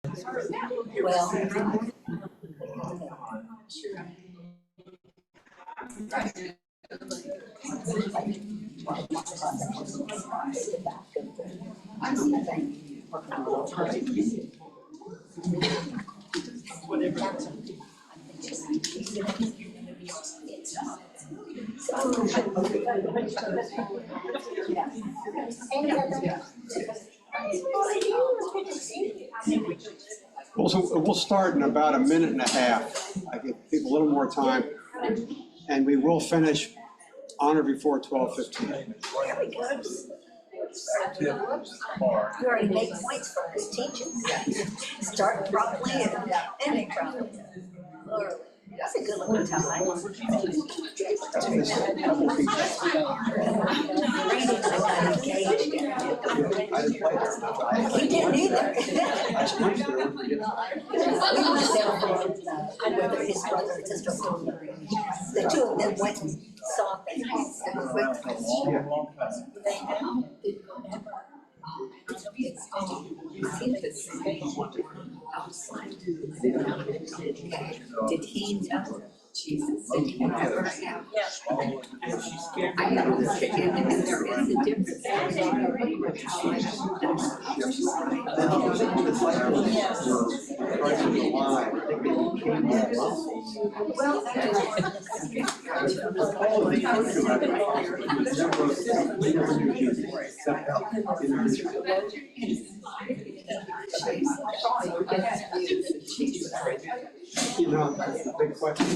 Well, We'll start in about a minute and a half. I give people a little more time, and we will finish on or before 12:15. there we go. You already made points for this teaching. Start properly and ending properly. Literally. That's a good looking tie. He didn't either. Whether his brother and sister, the two of them went and saw things. Did he know Jesus? Did he ever have? I know there is a difference. You know, that's the big question.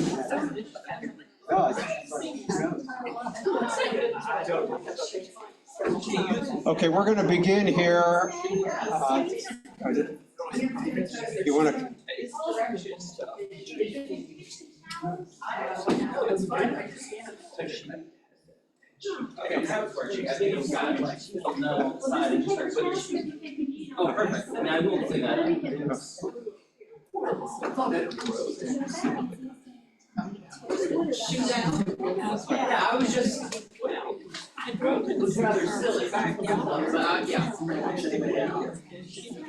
Okay, we're going to begin here. You want to? Oh, perfect. I mean, I will say that. Yeah, I was just. It was rather silly.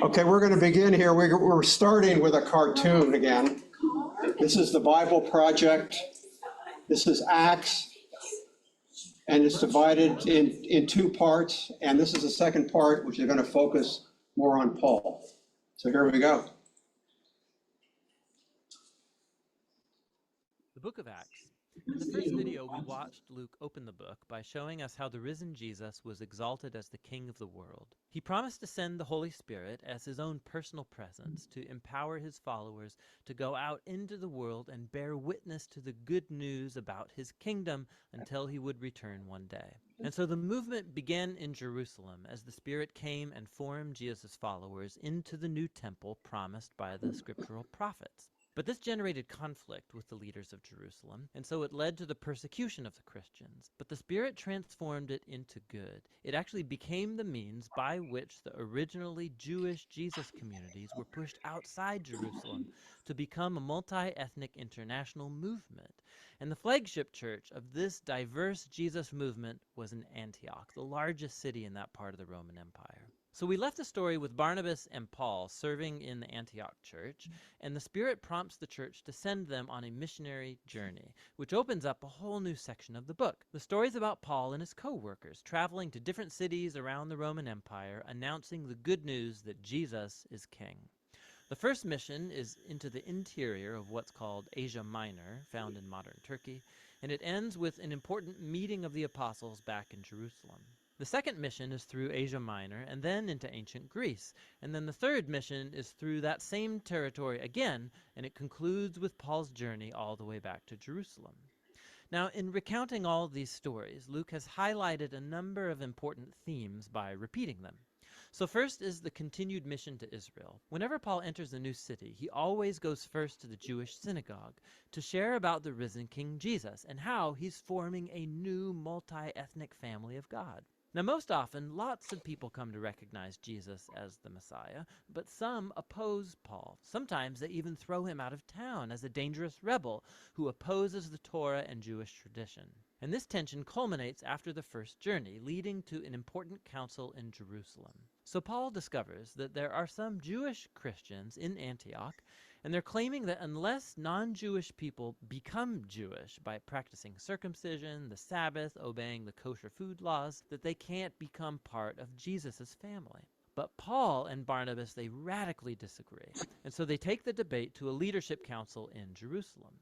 Okay, we're going to begin here. We're starting with a cartoon again. This is the Bible Project. This is Acts. And it's divided in two parts. And this is the second part, which is going to focus more on Paul. So here we go. The book of Acts. In the first video, we watched Luke open the book by showing us how the risen Jesus was exalted as the King of the world. He promised to send the Holy Spirit as his own personal presence to empower his followers to go out into the world and bear witness to the good news about his kingdom until he would return one day. And so the movement began in Jerusalem as the Spirit came and formed Jesus' followers into the new temple promised by the scriptural prophets. But this generated conflict with the leaders of Jerusalem, and so it led to the persecution of the Christians. But the Spirit transformed it into good. It actually became the means by which the originally Jewish Jesus communities were pushed outside Jerusalem to become a multi-ethnic international movement. And the flagship church of this diverse Jesus movement was in Antioch, the largest city in that part of the Roman Empire. So we left the story with Barnabas and Paul serving in the Antioch church, and the Spirit prompts the church to send them on a missionary journey, which opens up a whole new section of the book. The story's about Paul and his co-workers traveling to different cities around the Roman Empire, announcing the good news that Jesus is king. The first mission is into the interior of what's called Asia Minor, found in modern Turkey, and it ends with an important meeting of the apostles back in Jerusalem. The second mission is through Asia Minor and then into ancient Greece. And then the third mission is through that same territory again, and it concludes with Paul's journey all the way back to Jerusalem. Now, in recounting all of these stories, Luke has highlighted a number of important themes by repeating them. So first is the continued mission to Israel. Whenever Paul enters a new city, he always goes first to the Jewish synagogue to share about the risen King Jesus and how he's forming a new multi-ethnic family of God. Now, most often, lots of people come to recognize Jesus as the Messiah, but some oppose Paul. Sometimes they even throw him out of town as a dangerous rebel who opposes the Torah and Jewish tradition. And this tension culminates after the first journey, leading to an important council in Jerusalem. So Paul discovers that there are some Jewish Christians in Antioch, and they're claiming that unless non-Jewish people become Jewish by practicing circumcision, the Sabbath, obeying the kosher food laws, that they can't become part of Jesus' family. But Paul and Barnabas, they radically disagree, and so they take the debate to a leadership council in Jerusalem.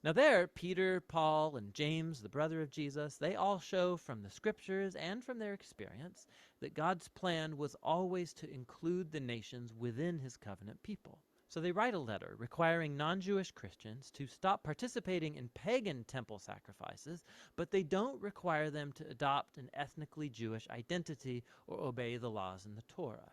Now there, Peter, Paul, and James, the brother of Jesus, they all show from the scriptures and from their experience that God's plan was always to include the nations within his covenant people. So they write a letter requiring non-Jewish Christians to stop participating in pagan temple sacrifices, but they don't require them to adopt an ethnically Jewish identity or obey the laws in the Torah.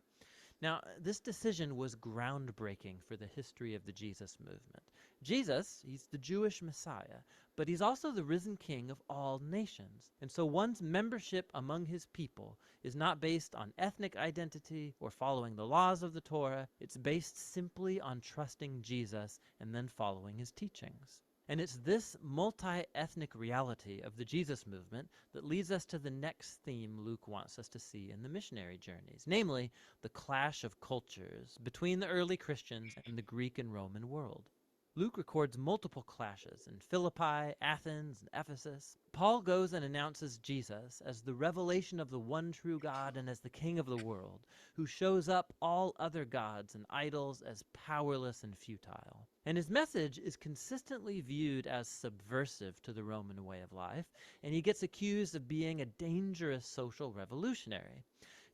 Now, this decision was groundbreaking for the history of the Jesus movement. Jesus, he's the Jewish Messiah, but he's also the risen King of all nations. And so one's membership among his people is not based on ethnic identity or following the laws of the Torah. It's based simply on trusting Jesus and then following his teachings. And it's this multi-ethnic reality of the Jesus movement that leads us to the next theme Luke wants us to see in the missionary journeys, namely the clash of cultures between the early Christians and the Greek and Roman world. Luke records multiple clashes in Philippi, Athens, and Ephesus. Paul goes and announces Jesus as the revelation of the one true God and as the King of the world, who shows up all other gods and idols as powerless and futile. And his message is consistently viewed as subversive to the Roman way of life, and he gets accused of being a dangerous social revolutionary.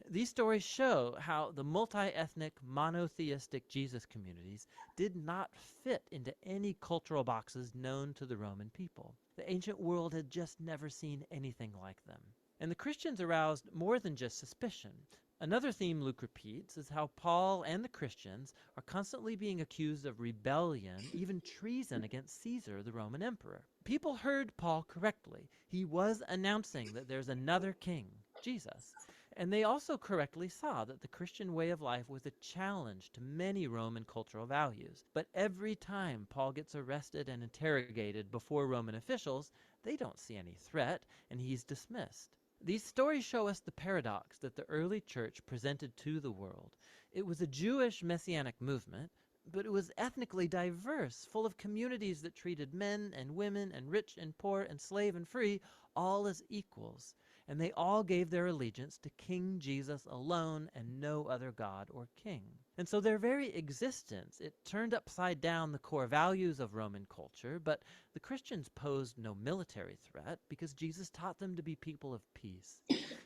These stories show how the multi-ethnic, monotheistic Jesus communities did not fit into any cultural boxes known to the Roman people. The ancient world had just never seen anything like them. And the Christians aroused more than just suspicion. Another theme Luke repeats is how Paul and the Christians are constantly being accused of rebellion, even treason against Caesar, the Roman emperor. People heard Paul correctly. He was announcing that there's another king, Jesus. And they also correctly saw that the Christian way of life was a challenge to many Roman cultural values. But every time Paul gets arrested and interrogated before Roman officials, they don't see any threat, and he's dismissed. These stories show us the paradox that the early church presented to the world. It was a Jewish messianic movement, but it was ethnically diverse, full of communities that treated men and women and rich and poor and slave and free all as equals. And they all gave their allegiance to King Jesus alone and no other god or king. And so their very existence, it turned upside down the core values of Roman culture, but the Christians posed no military threat because Jesus taught them to be people of peace.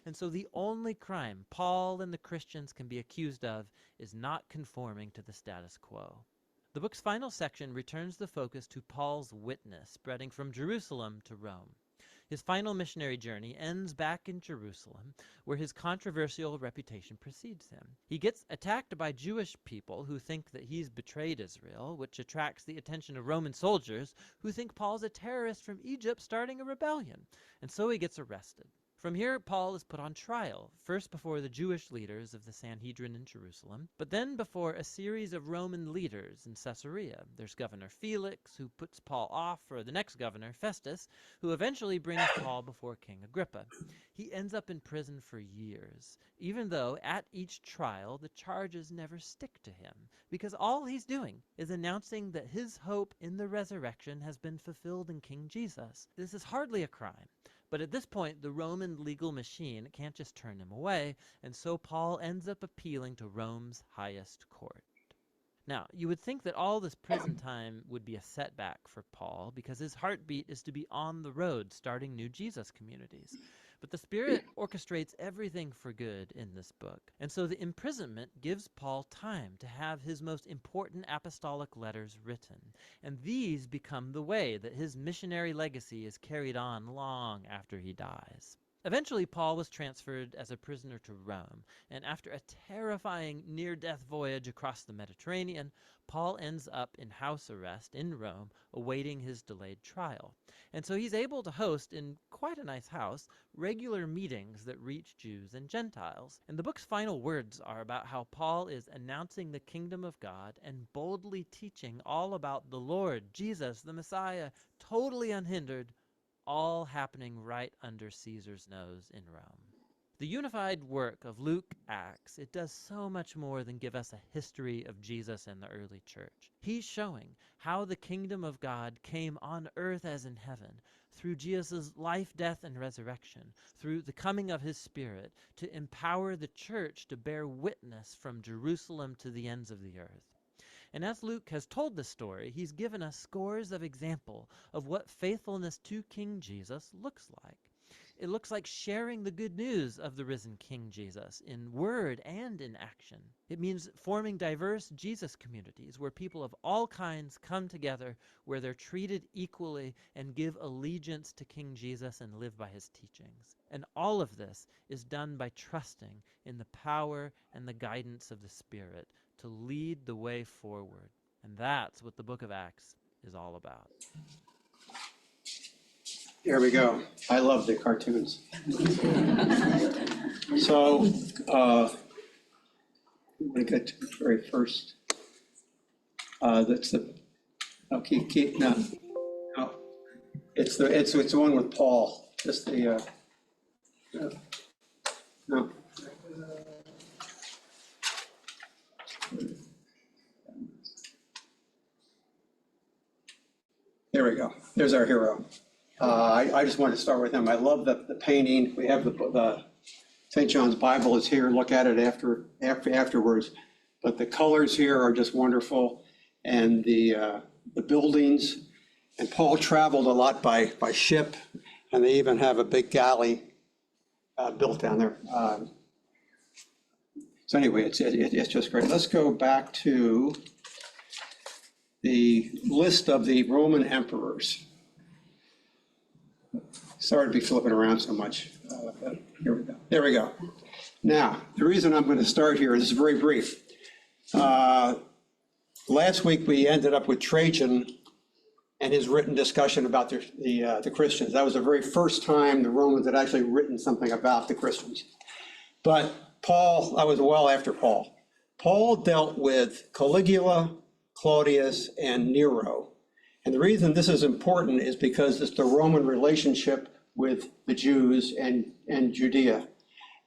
And so the only crime Paul and the Christians can be accused of is not conforming to the status quo. The book's final section returns the focus to Paul's witness, spreading from Jerusalem to Rome. His final missionary journey ends back in Jerusalem, where his controversial reputation precedes him. He gets attacked by Jewish people who think that he's betrayed Israel, which attracts the attention of Roman soldiers who think Paul's a terrorist from Egypt starting a rebellion, and so he gets arrested. From here, Paul is put on trial, first before the Jewish leaders of the Sanhedrin in Jerusalem, but then before a series of Roman leaders in Caesarea. There's Governor Felix, who puts Paul off for the next governor, Festus, who eventually brings Paul before King Agrippa. He ends up in prison for years, even though at each trial the charges never stick to him, because all he's doing is announcing that his hope in the resurrection has been fulfilled in King Jesus. This is hardly a crime. But at this point, the Roman legal machine can't just turn him away, and so Paul ends up appealing to Rome's highest court. Now, you would think that all this prison time would be a setback for Paul, because his heartbeat is to be on the road starting new Jesus communities. But the Spirit orchestrates everything for good in this book. And so the imprisonment gives Paul time to have his most important apostolic letters written. And these become the way that his missionary legacy is carried on long after he dies. Eventually, Paul was transferred as a prisoner to Rome, and after a terrifying near-death voyage across the Mediterranean, Paul ends up in house arrest in Rome, awaiting his delayed trial. And so he's able to host, in quite a nice house, regular meetings that reach Jews and Gentiles. And the book's final words are about how Paul is announcing the kingdom of God and boldly teaching all about the Lord, Jesus, the Messiah, totally unhindered, all happening right under Caesar's nose in Rome. The unified work of Luke Acts, it does so much more than give us a history of Jesus and the early church. He's showing how the kingdom of God came on earth as in heaven, through Jesus' life, death, and resurrection, through the coming of his Spirit, to empower the church to bear witness from Jerusalem to the ends of the earth. And as Luke has told this story, he's given us scores of examples of what faithfulness to King Jesus looks like. It looks like sharing the good news of the risen King Jesus in word and in action. It means forming diverse Jesus communities where people of all kinds come together, where they're treated equally and give allegiance to King Jesus and live by his teachings. And all of this is done by trusting in the power and the guidance of the Spirit to lead the way forward. And that's what the book of Acts is all about. Here we go. I love the cartoons. So, I'm going to get to the very first. That's the, oh, no. It's the one with Paul. Just the, no. There we go. There's our hero. I just wanted to start with him. I love the painting. We have the St. John's Bible is here. Look at it afterwards. But the colors here are just wonderful, and the buildings. And Paul traveled a lot by ship, and they even have a big galley built down there. So anyway, it's just great. Let's go back to the list of the Roman emperors. Sorry to be flipping around so much. Here we go. There we go. Now, the reason I'm going to start here is very brief. Last week, we ended up with Trajan and his written discussion about the Christians. That was the very first time the Romans had actually written something about the Christians. But Paul, I was well after Paul. Paul dealt with Caligula, Claudius, and Nero. And the reason this is important is because it's the Roman relationship with the Jews and Judea.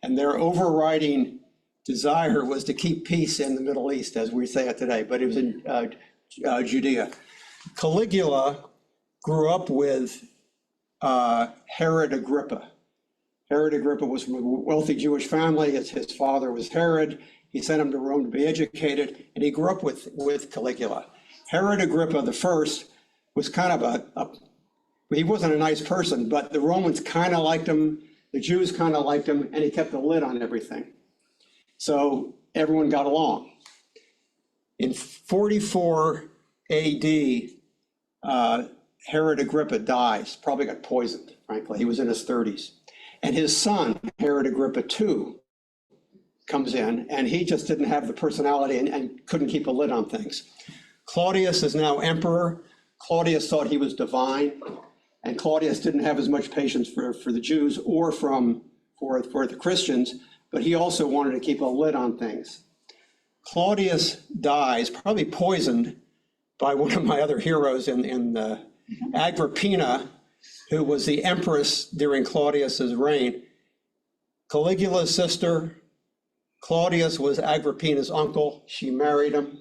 And their overriding desire was to keep peace in the Middle East, as we say it today, but it was in Judea. Caligula grew up with Herod Agrippa. Herod Agrippa was from a wealthy Jewish family. His father was Herod. He sent him to Rome to be educated, and he grew up with Caligula. Herod Agrippa the first was kind of he wasn't a nice person, but the Romans kind of liked him, the Jews kind of liked him, and he kept a lid on everything. So everyone got along. In 44 AD, Herod Agrippa dies, probably got poisoned, frankly. He was in his 30s. And his son, Herod Agrippa II, comes in, and he just didn't have the personality and couldn't keep a lid on things. Claudius is now emperor. Claudius thought he was divine, and Claudius didn't have as much patience for the Jews or for the Christians, but he also wanted to keep a lid on things. Claudius dies, probably poisoned by one of my other heroes in Agrippina, who was the empress during Claudius's reign. Caligula's sister, Claudius was Agrippina's uncle. She married him.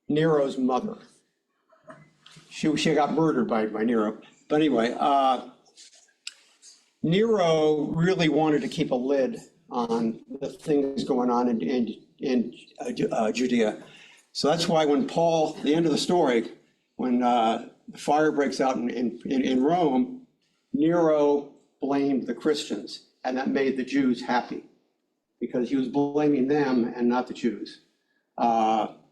Nero's mother. She got murdered by Nero. But anyway, Nero really wanted to keep a lid on the things going on in Judea. So that's why when Paul, the end of the story, when the fire breaks out in Rome, Nero blamed the Christians, and that made the Jews happy because he was blaming them and not the Jews.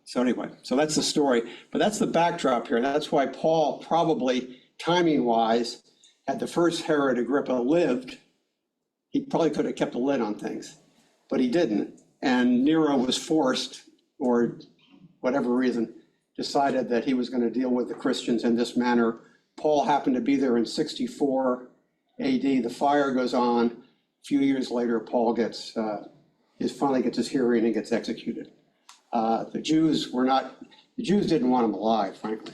So anyway, so that's the story, but that's the backdrop here. That's why Paul probably, timing-wise, had the first Herod Agrippa lived, he probably could have kept a lid on things, but he didn't. And Nero was forced, or whatever reason, decided that he was going to deal with the Christians in this manner. Paul happened to be there in 64 AD. The fire goes on. A few years later, Paul finally gets his hearing and gets executed. The Jews didn't want him alive, frankly.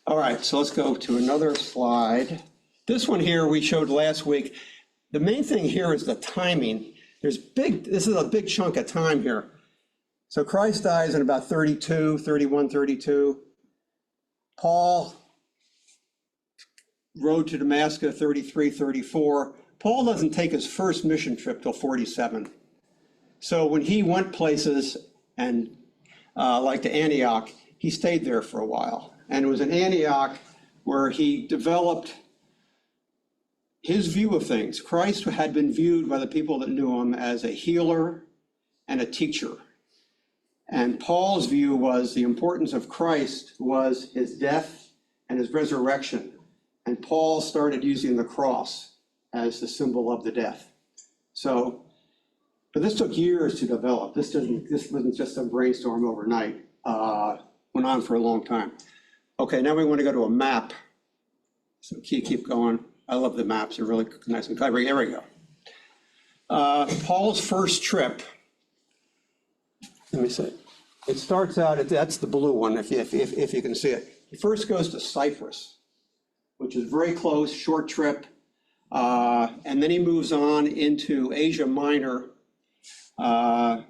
All right, so let's go to another slide. This one here we showed last week. the main thing here is the timing. This is a big chunk of time here. So Christ dies in about 31, 32. Paul road to Damascus, 33, 34. Paul doesn't take his first mission trip till 47. So when he went places and like to Antioch, he stayed there for a while. And it was in Antioch where he developed his view of things. Christ had been viewed by the people that knew him as a healer and a teacher. And Paul's view was the importance of Christ was his death and his resurrection. And Paul started using the cross as the symbol of the death. So, but this took years to develop. This wasn't just a brainstorm overnight. Went on for a long time. Okay, now we want to go to a map. So keep going. I love the maps. They're really nice and clever. Here we go. Paul's first trip. Let me see. It starts out, that's the blue one, if you can see it. He first goes to Cyprus, which is very close, short trip. And then he moves on into Asia Minor. Pat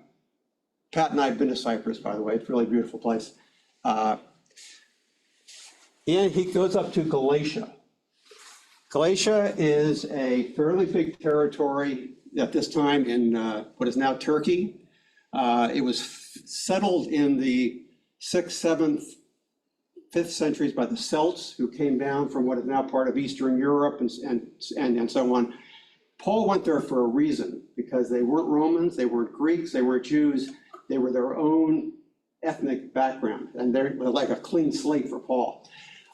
and I have been to Cyprus, by the way. It's a really beautiful place. And he goes up to Galatia. Galatia is a fairly big territory at this time in what is now Turkey. It was settled in the 6th, 7th, 5th centuries by the Celts, who came down from what is now part of Eastern Europe and so on. Paul went there for a reason, because they weren't Romans, they weren't Greeks, they weren't Jews, they were their own ethnic background, and they're like a clean slate for Paul.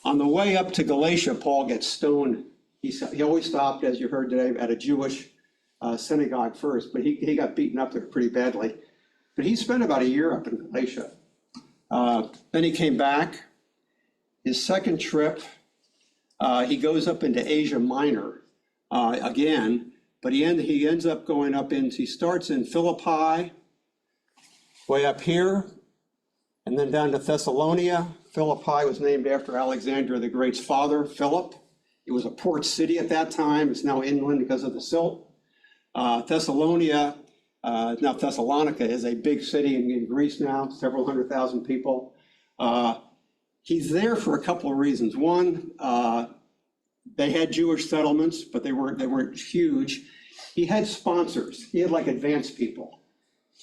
On the way up to Galatia, Paul gets stoned. He always stopped, as you heard today, at a Jewish synagogue first, but he got beaten up there pretty badly. But he spent about a year up in Galatia. Then he came back. His second trip, he goes up into Asia Minor again, but he ends up going up he starts in Philippi, way up here, and then down to Thessalonica. Philippi was named after Alexander the Great's father, Philip. It was a port city at that time. It's now inland because of the silt. Thessalonica, now Thessalonica, is a big city in Greece now, several 100,000 people. He's there for a couple of reasons. One, they had Jewish settlements, but they weren't huge. He had sponsors. He had like advanced people.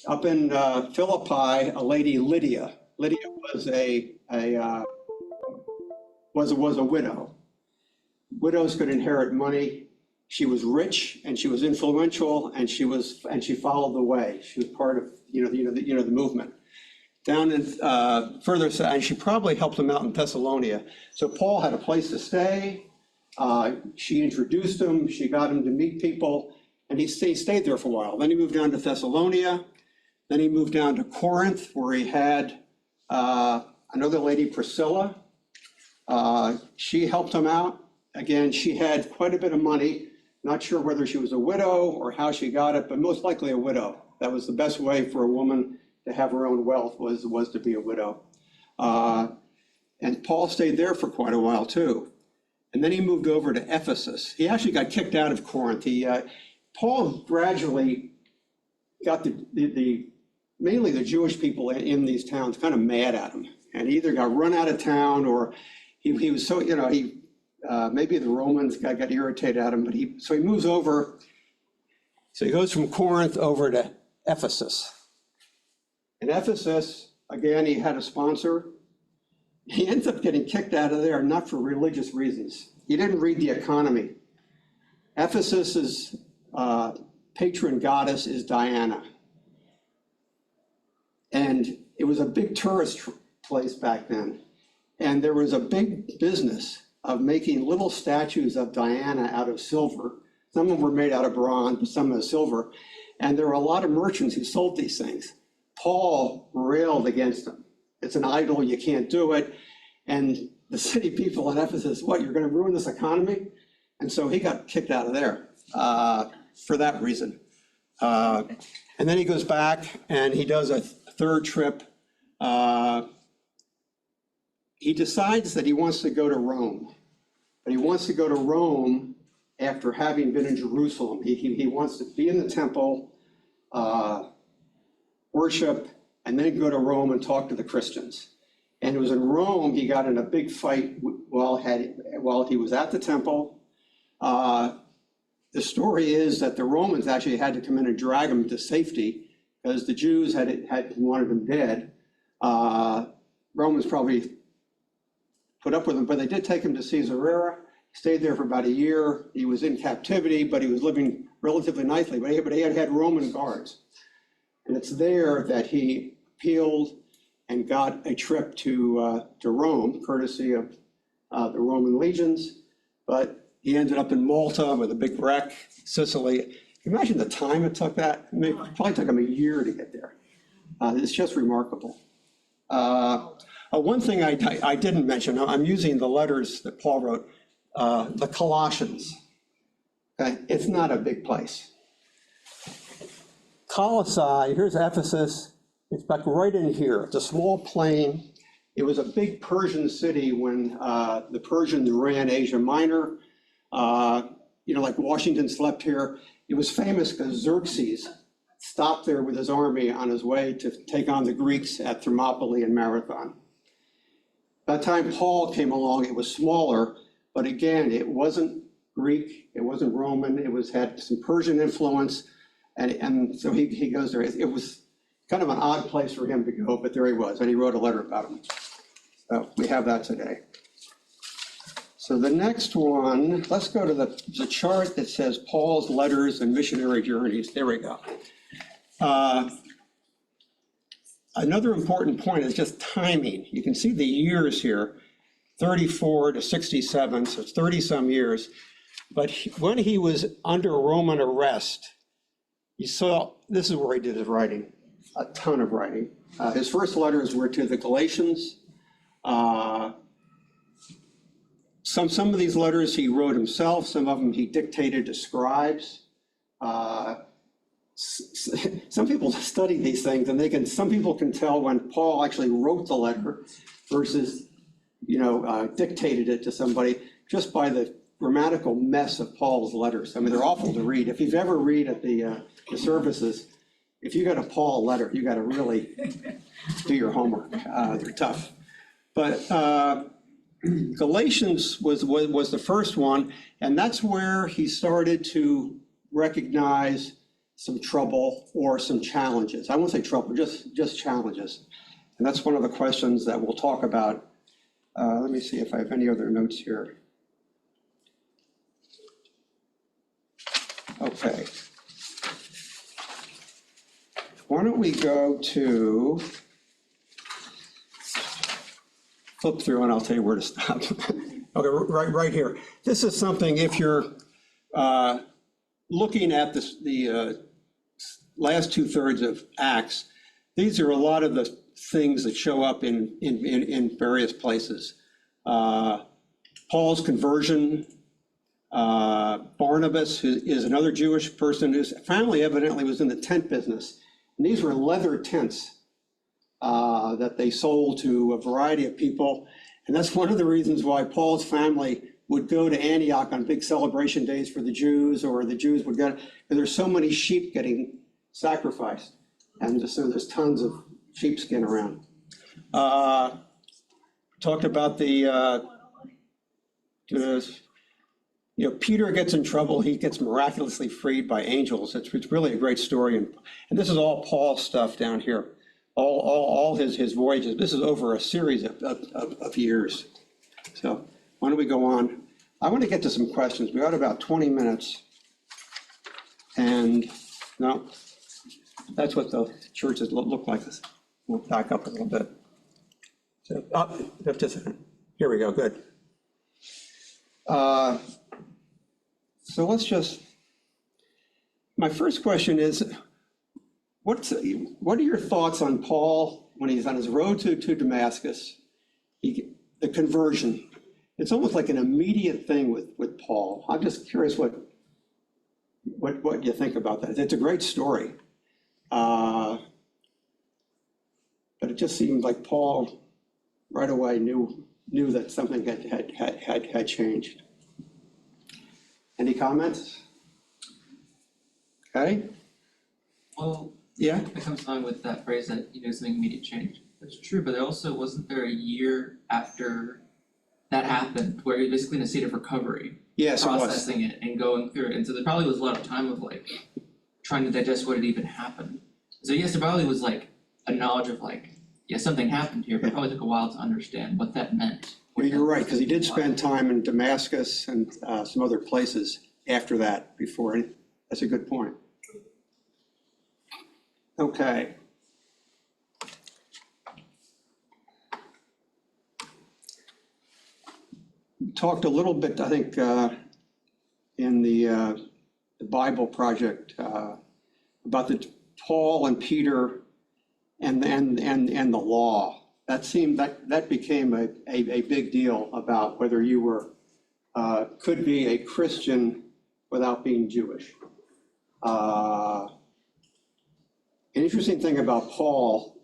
Up in Philippi, a lady, Lydia. Lydia was a widow. Widows could inherit money. She was rich and she was influential, and she followed the way. She was part of the movement. Down in further south, and she probably helped him out in Thessalonica. So Paul had a place to stay. She introduced him. She got him to meet people, and he stayed there for a while. Then he moved down to Thessalonica. Then he moved down to Corinth, where he had another lady, Priscilla. She helped him out. Again, she had quite a bit of money. Not sure whether she was a widow or how she got it, but most likely a widow. That was the best way for a woman to have her own wealth, was to be a widow. And Paul stayed there for quite a while too. And then he moved over to Ephesus. He actually got kicked out of Corinth. Paul gradually got mainly the Jewish people in these towns kind of mad at him, and he either got run out of town, or he was so, maybe the Romans got irritated at him, but he moves over. So he goes from Corinth over to Ephesus. In Ephesus, again, he had a sponsor. He ends up getting kicked out of there, not for religious reasons. He didn't read the economy. Ephesus's patron goddess is Diana. And it was a big tourist place back then. And there was a big business of making little statues of Diana out of silver. Some of them were made out of bronze, but some of silver. And there were a lot of merchants who sold these things. Paul railed against them. It's an idol, you can't do it. And the city people in Ephesus, what, you're going to ruin this economy? And so he got kicked out of there for that reason. And then he goes back and he does a third trip. He decides that he wants to go to Rome. But he wants to go to Rome after having been in Jerusalem. He wants to be in the temple, worship, and then go to Rome and talk to the Christians. And it was in Rome he got in a big fight while he was at the temple. The story is that the Romans actually had to come in and drag him to safety because the Jews had wanted him dead. Romans probably put up with him, but they did take him to Caesarea. Stayed there for about a year. He was in captivity, but he was living relatively nicely. But he had Roman guards. And it's there that he appealed and got a trip to Rome, courtesy of the Roman legions. But he ended up in Malta with a big wreck, Sicily. Can you imagine the time it took that? I mean, it probably took him a year to get there. It's just remarkable. One thing I didn't mention, I'm using the letters that Paul wrote, the Colossians. Okay? It's not a big place. Colossae, here's Ephesus. It's back right in here. It's a small plain. It was a big Persian city when the Persians ran Asia Minor. Like Washington slept here. It was famous because Xerxes stopped there with his army on his way to take on the Greeks at Thermopylae and Marathon. By the time Paul came along, it was smaller, but again, it wasn't Greek, it wasn't Roman, had some Persian influence, and so he goes there. It was kind of an odd place for him to go, but there he was, and he wrote a letter about him. So we have that today. So the next one, let's go to the chart that says Paul's letters and missionary journeys. There we go. Another important point is just timing. You can see the years here, 34 to 67, so it's 30 some years. But when he was under Roman arrest, you saw, this is where he did his writing, a ton of writing. His first letters were to the Galatians. Some of these letters he wrote himself, some of them he dictated to scribes. Some people study these things and some people can tell when Paul actually wrote the letter versus, dictated it to somebody just by the grammatical mess of Paul's letters. I mean, they're awful to read. If you've ever read at the services, if you got a Paul letter, you got to really do your homework. They're tough. But Galatians was the first one, and that's where he started to recognize some trouble or some challenges. I won't say trouble, just challenges. And that's one of the questions that we'll talk about. Let me see if I have any other notes here. Okay. Why don't we go to, flip through and I'll tell you where to stop. Okay, right here. This is something, if you're looking at the last 2/3 of Acts, these are a lot of the things that show up in various places. Paul's conversion, Barnabas, who is another Jewish person whose family evidently was in the tent business. And these were leather tents that they sold to a variety of people. And that's one of the reasons why Paul's family would go to Antioch on big celebration days for the Jews, or the Jews would get, because there's so many sheep getting sacrificed. And so there's tons of sheepskin around. Talked about Peter gets in trouble. He gets miraculously freed by angels. It's really a great story. And this is all Paul's stuff down here. All his voyages. This is over a series of years. So why don't we go on? I want to get to some questions. We got about 20 minutes. And no, that's what the churches look like. We'll back up a little bit. So, just a second. Here we go, good. So let's just, my first question is, what are your thoughts on Paul when he's on his road to Damascus, the conversion? It's almost like an immediate thing with Paul. I'm just curious what you think about that. It's a great story. But it just seemed like Paul right away knew that something had changed. Any comments? Okay, Well, yeah, it comes along with that phrase that something immediate change. That's true, but there also wasn't there a year after that happened where you're basically in a state of recovery, yes, it was. processing it and going through it, and so there probably was a lot of time of like trying to digest what had even happened. So yes, there probably was like a knowledge of like, yeah, something happened here, but it probably took a while to understand what that meant. Well, you're right, because he did spend time in Damascus and some other places after that before. That's a good point. Okay. We talked a little bit, I think, in the Bible project about the Paul and Peter and the law. That seemed that became a big deal about whether you were could be a Christian without being Jewish. An interesting thing about Paul,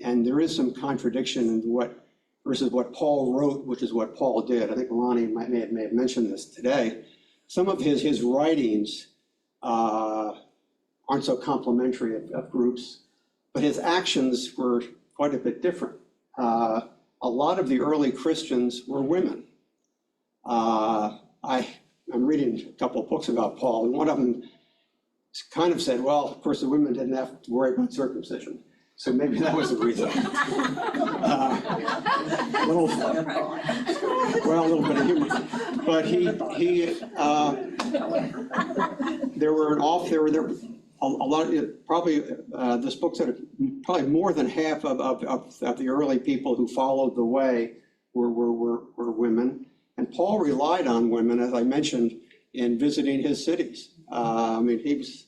and there is some contradiction in what versus what Paul wrote, which is what Paul did. I think Lonnie may have mentioned this today. Some of his writings aren't so complimentary of groups, but his actions were quite a bit different. A lot of the early Christians were women. I'm reading a couple of books about Paul, and one of them kind of said, well, of course, the women didn't have to worry about circumcision. So maybe that was the reason. A little bit of humor. But there were a lot, probably, this book said probably more than half of the early people who followed the way were women. And Paul relied on women, as I mentioned, in visiting his cities. I mean, he was,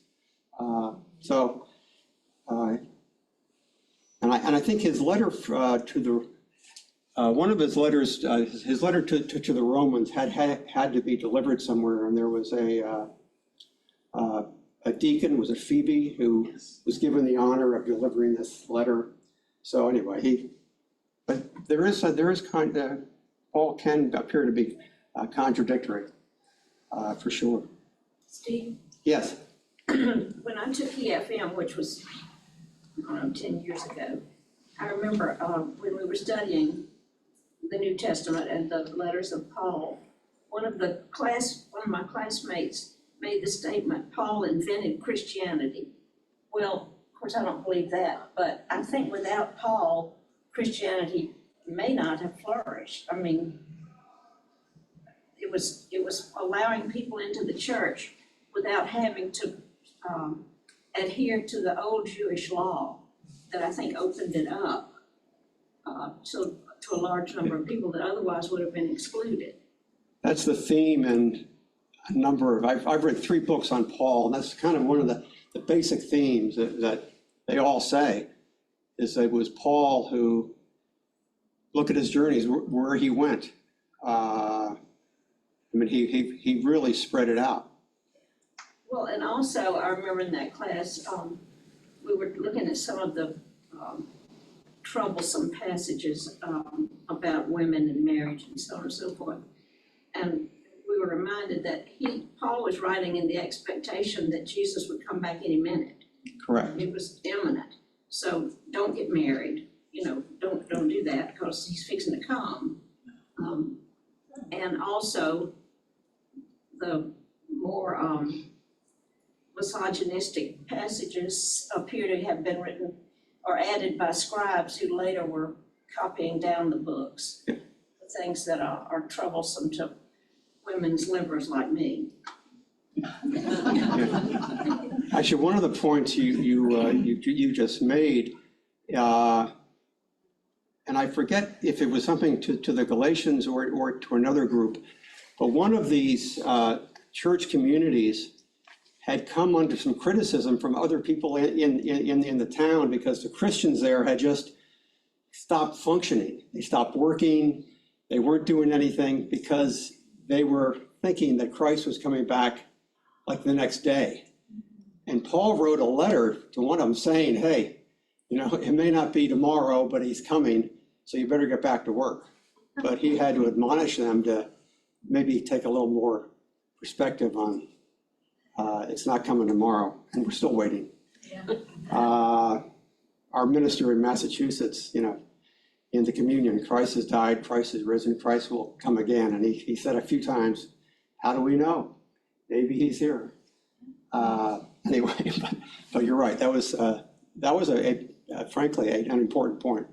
and I think his letter to the, one of his letters, his letter to the Romans had to be delivered somewhere, and there was a deacon, was it Phoebe, who was given the honor of delivering this letter. So anyway, but there is kind of, Paul can appear to be contradictory, for sure. Steve, Yes. when I took EFM, which was, I don't know, 10 years ago, I remember when we were studying the New Testament and the letters of Paul, one of my classmates made the statement, Paul invented Christianity. Well, of course, I don't believe that, but I think without Paul, Christianity may not have flourished. I mean, it was allowing people into the church without having to adhere to the old Jewish law that I think opened it up to a large number of people that otherwise would have been excluded. That's the theme in a number of, I've read 3 books on Paul, and that's kind of one of the basic themes that they all say, is that it was Paul who, look at his journeys, where he went. I mean, he really spread it out. Well, and also, I remember in that class, we were looking at some of the troublesome passages about women and marriage and so on and so forth. And we were reminded that Paul was writing in the expectation that Jesus would come back any minute. Correct. It was imminent. So don't get married, don't do that because he's fixing to come. And also the more misogynistic passages appear to have been written or added by scribes who later were copying down the books. The things that are troublesome to women's livers like me. Actually, one of the points you just made, and I forget if it was something to the Galatians or to another group, but one of these church communities had come under some criticism from other people in the town because the Christians there had just stopped functioning. They stopped working. They weren't doing anything because they were thinking that Christ was coming back like the next day. And Paul wrote a letter to one of them saying, hey, it may not be tomorrow, but he's coming, so you better get back to work. But he had to admonish them to maybe take a little more perspective on, it's not coming tomorrow, and we're still waiting. Yeah. Our minister in Massachusetts, in the communion, Christ has died, Christ has risen, Christ will come again. And he said a few times, how do we know? Maybe he's here. Anyway, but you're right. That was frankly an important point.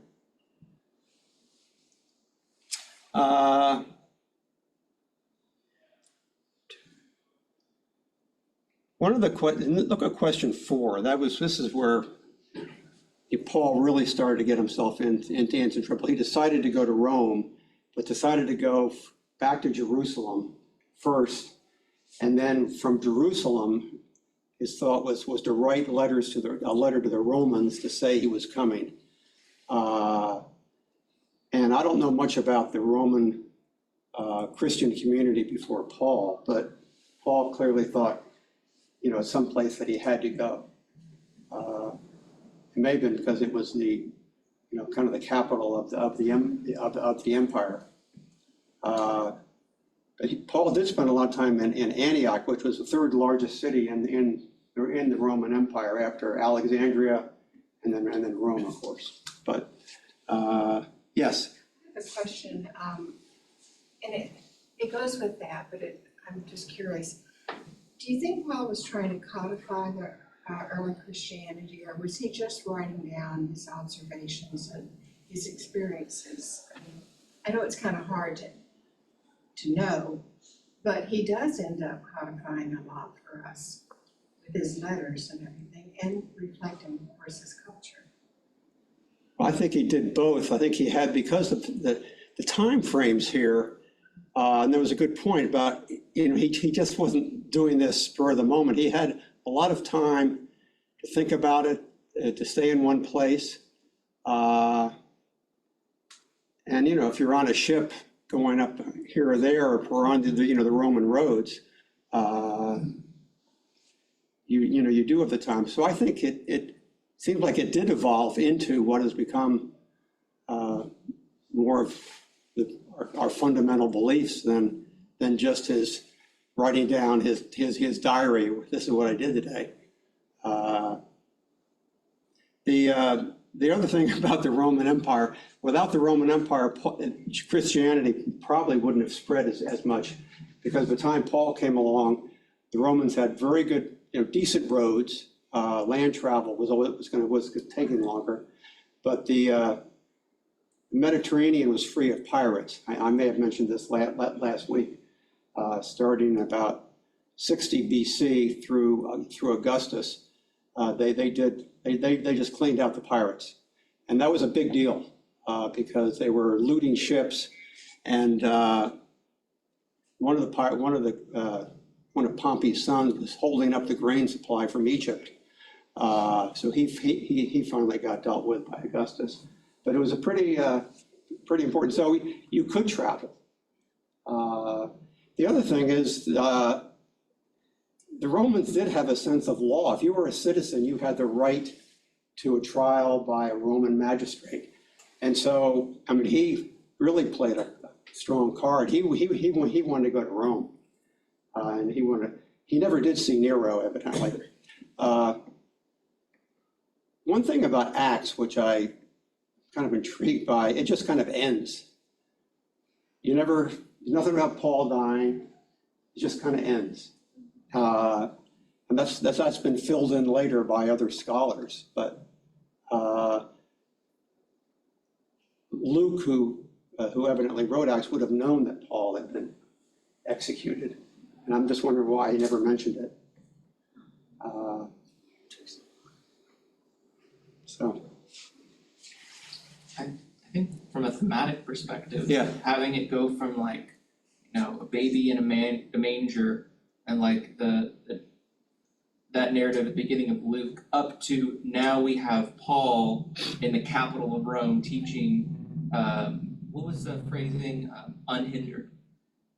One of the look at question 4. This is where Paul really started to get himself into trouble. He decided to go to Rome, but decided to go back to Jerusalem first, and then from Jerusalem, his thought was to write a letter to the Romans to say he was coming. And I don't know much about the Roman Christian community before Paul, but Paul clearly thought, someplace that he had to go. It may have been because it was the, kind of the capital of the empire. But Paul did spend a lot of time in Antioch, which was the third largest city in the Roman Empire after Alexandria, and then Rome, of course. But yes. I have a question, and it goes with that, but I'm just curious. Do you think Paul was trying to codify the early Christianity, or was he just writing down his observations and his experiences? I know it's kind of hard to know, but he does end up codifying a lot for us with his letters and everything, and reflecting, of course, his culture. I think he did both. I think he had, because of the time frames here, and there was a good point about, he just wasn't doing this spur of the moment. He had a lot of time to think about it, to stay in one place. And, if you're on a ship going up here or there, or on the Roman roads, you do have the time. So I think it seems like it did evolve into what has become more of our fundamental beliefs than just his writing down his diary. This is what I did today. The other thing about the Roman Empire, without the Roman Empire, Christianity probably wouldn't have spread as much, because by the time Paul came along, the Romans had very good, decent roads. Land travel was taking longer, but the Mediterranean was free of pirates. I may have mentioned this last week. Starting about 60 BC through Augustus, they just cleaned out the pirates, and that was a big deal because they were looting ships, and one of Pompey's sons was holding up the grain supply from Egypt, so he finally got dealt with by Augustus. But it was a pretty important. So you could travel. The other thing is, the Romans did have a sense of law. If you were a citizen, you had the right to a trial by a Roman magistrate. And so, he really played a strong card. He wanted to go to Rome, and he never did see Nero, evidently. One thing about Acts, which I kind of intrigued by, it just kind of ends. Nothing about Paul dying. It just kind of ends. And that's been filled in later by other scholars. But Luke, who evidently wrote Acts, would have known that Paul had been executed. And I'm just wondering why he never mentioned it. I think from a thematic perspective, Yeah. having it go from a baby in a manger, and that narrative at the beginning of Luke, up to now we have Paul in the capital of Rome teaching, what was the phrasing? Unhindered.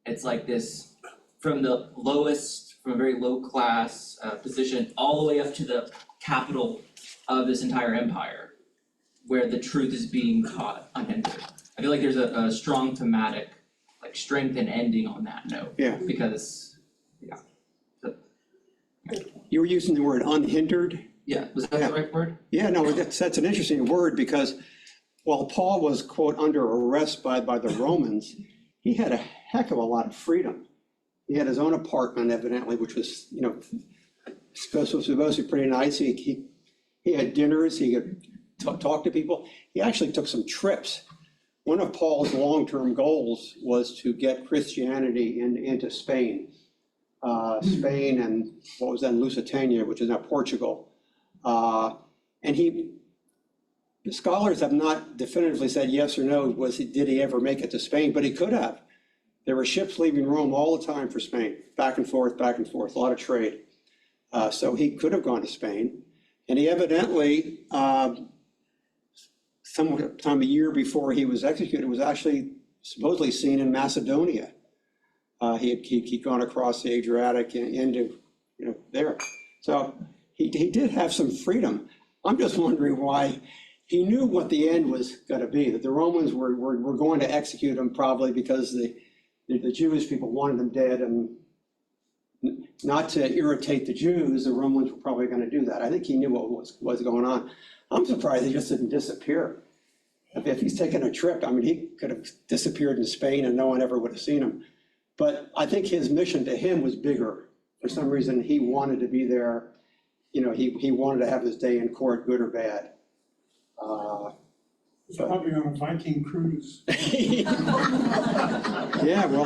It's like this, from a very low class position, all the way up to the capital of this entire empire, where the truth is being taught unhindered. I feel like there's a strong thematic strength and ending on that note. Yeah. Because You were using the word unhindered. Yeah, was that Yeah. the right word? Yeah, no, that's an interesting word because while Paul was, quote, under arrest by the Romans, he had a heck of a lot of freedom. He had his own apartment evidently, which was, supposed to be pretty nice. He had dinners, he could talk to people. He actually took some trips. One of Paul's long-term goals was to get Christianity into Spain. Spain and what was then Lusitania, which is now Portugal. And the scholars have not definitively said yes or no, did he ever make it to Spain, but he could have. There were ships leaving Rome all the time for Spain, back and forth, a lot of trade. So he could have gone to Spain. And he evidently, sometime a year before he was executed, was actually supposedly seen in Macedonia. He'd gone across the Adriatic into, there. So he did have some freedom. I'm just wondering why he knew what the end was going to be, that the Romans were going to execute him probably because the Jewish people wanted him dead, and not to irritate the Jews, the Romans were probably going to do that. I think he knew what was going on. I'm surprised he just didn't disappear. If he's taking a trip, I mean, he could have disappeared in Spain and no one ever would have seen him. But I think his mission to him was bigger. For some reason, he wanted to be there. He wanted to have his day in court, good or bad. He's probably on a Viking cruise. Yeah, well,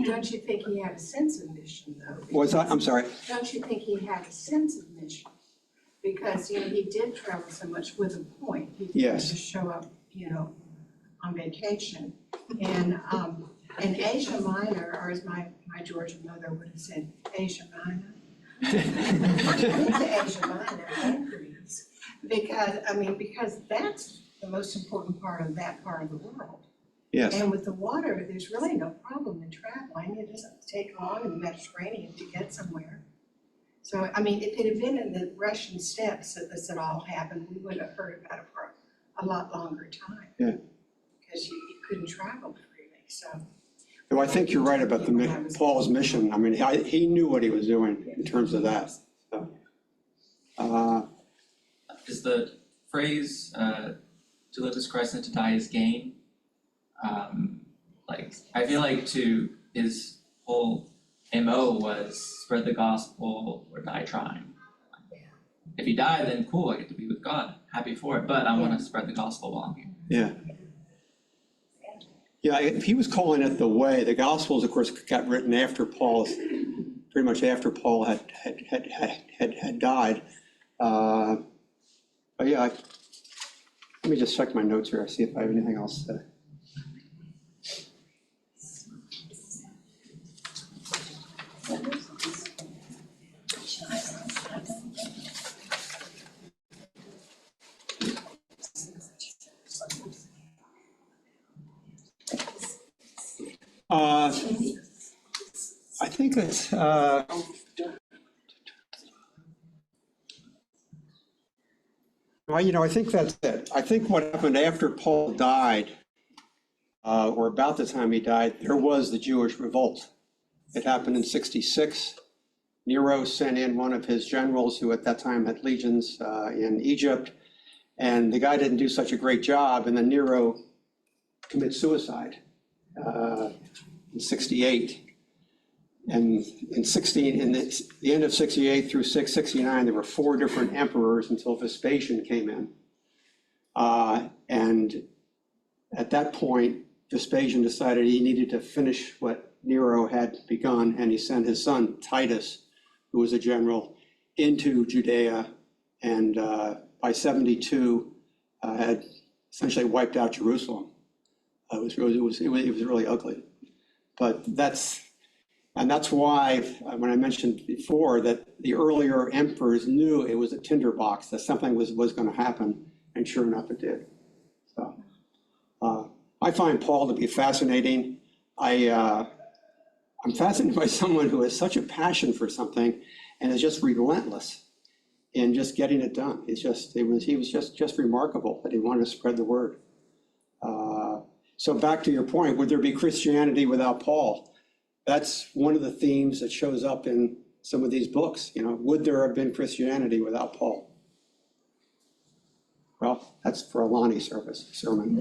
Don't you think he had a sense of mission, though? what's that? I'm sorry. Don't you think he had a sense of mission? Because, he did travel so much with a point. He didn't Yes. just show up, on vacation. And Asia Minor, or as my Georgian mother would have said, Asia Minor. Asia Minor increase. Because that's the most important part of that part of the world. Yes. And with the water, there's really no problem in traveling. It doesn't take long in the Mediterranean to get somewhere. So, if it had been in the Russian steppes that this had all happened, we would have heard about it for a lot longer time. Yeah. Because you couldn't travel freely, so. No, I think you're right about Paul's mission. He knew what he was doing in terms of that. So, Is the phrase, to live as Christ and to die is gain? I feel like to his whole MO was spread the gospel or die trying. If he died, then cool, I get to be with God, happy for it, but I want to spread the gospel while I'm here. yeah. Yeah, if he was calling it the way, the Gospels, of course, got written after pretty much after Paul had died. But yeah, let me just check my notes here, see if I have anything else to say. I think it's, I think that's it. I think what happened after Paul died, or about the time he died, there was the Jewish revolt. It happened in 66. Nero sent in one of his generals who at that time had legions in Egypt, and the guy didn't do such a great job, and then Nero commits suicide in 68. And in the end of 68 through 69, there were 4 different emperors until Vespasian came in. And at that point, Vespasian decided he needed to finish what Nero had begun, and he sent his son Titus, who was a general, into Judea, and by 72 had essentially wiped out Jerusalem. It was really ugly. But that's why, when I mentioned before that the earlier emperors knew it was a tinderbox, that something was going to happen, and sure enough it did. So I find Paul to be fascinating. I'm fascinated by someone who has such a passion for something and is just relentless in just getting it done. He was just remarkable that he wanted to spread the word. So back to your point, would there be Christianity without Paul? That's one of the themes that shows up in some of these books, would there have been Christianity without Paul? Well, that's for a Lonnie sermon.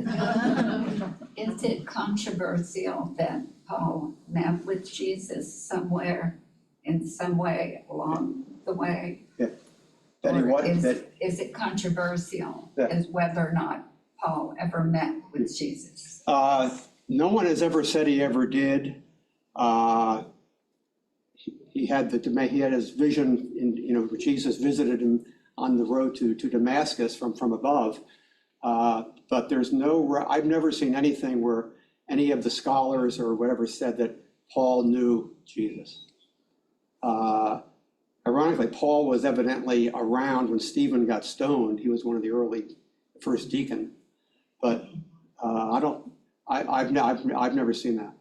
Is it controversial that Paul met with Jesus somewhere, in some way along the way? That he Or what? is That, it controversial Yeah. as whether or not Paul ever met with Jesus? no one has ever said he ever did. He had his vision in, Jesus visited him on the road to Damascus from above. But there's I've never seen anything where any of the scholars or whatever said that Paul knew Jesus. Ironically, Paul was evidently around when Stephen got stoned. He was one of the first deacon. But I've never seen that.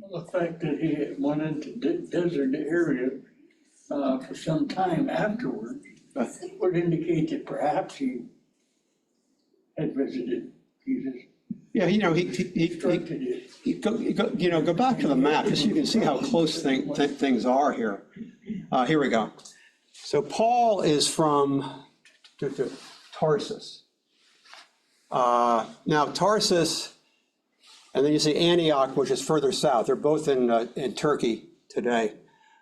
The fact that he went into desert area for some time afterwards would indicate that perhaps he had visited Jesus. Yeah, Instructed it. go back to the map, just so you can see how close things are here. Here we go. So Paul is from Tarsus. Now Tarsus, and then you see Antioch, which is further south. They're both in Turkey today.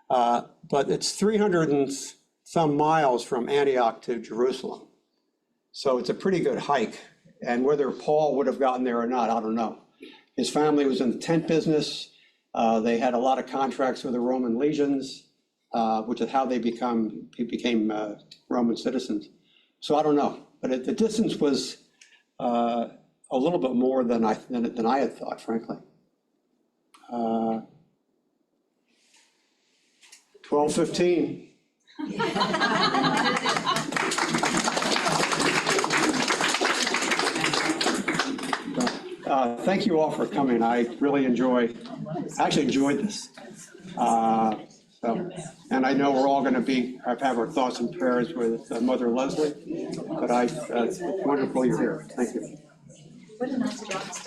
But it's 300 and some miles from Antioch to Jerusalem. So it's a pretty good hike. And whether Paul would have gotten there or not, I don't know. His family was in the tent business. They had a lot of contracts with the Roman legions, which is how he became Roman citizens. So I don't know. But the distance was a little bit more than I had thought, frankly. 12:15. Thank you all for coming. I really enjoyed this. And I know we're all going to have our thoughts and prayers with Mother Leslie, but it's wonderful you're here. Thank you. What a nice job, Steve.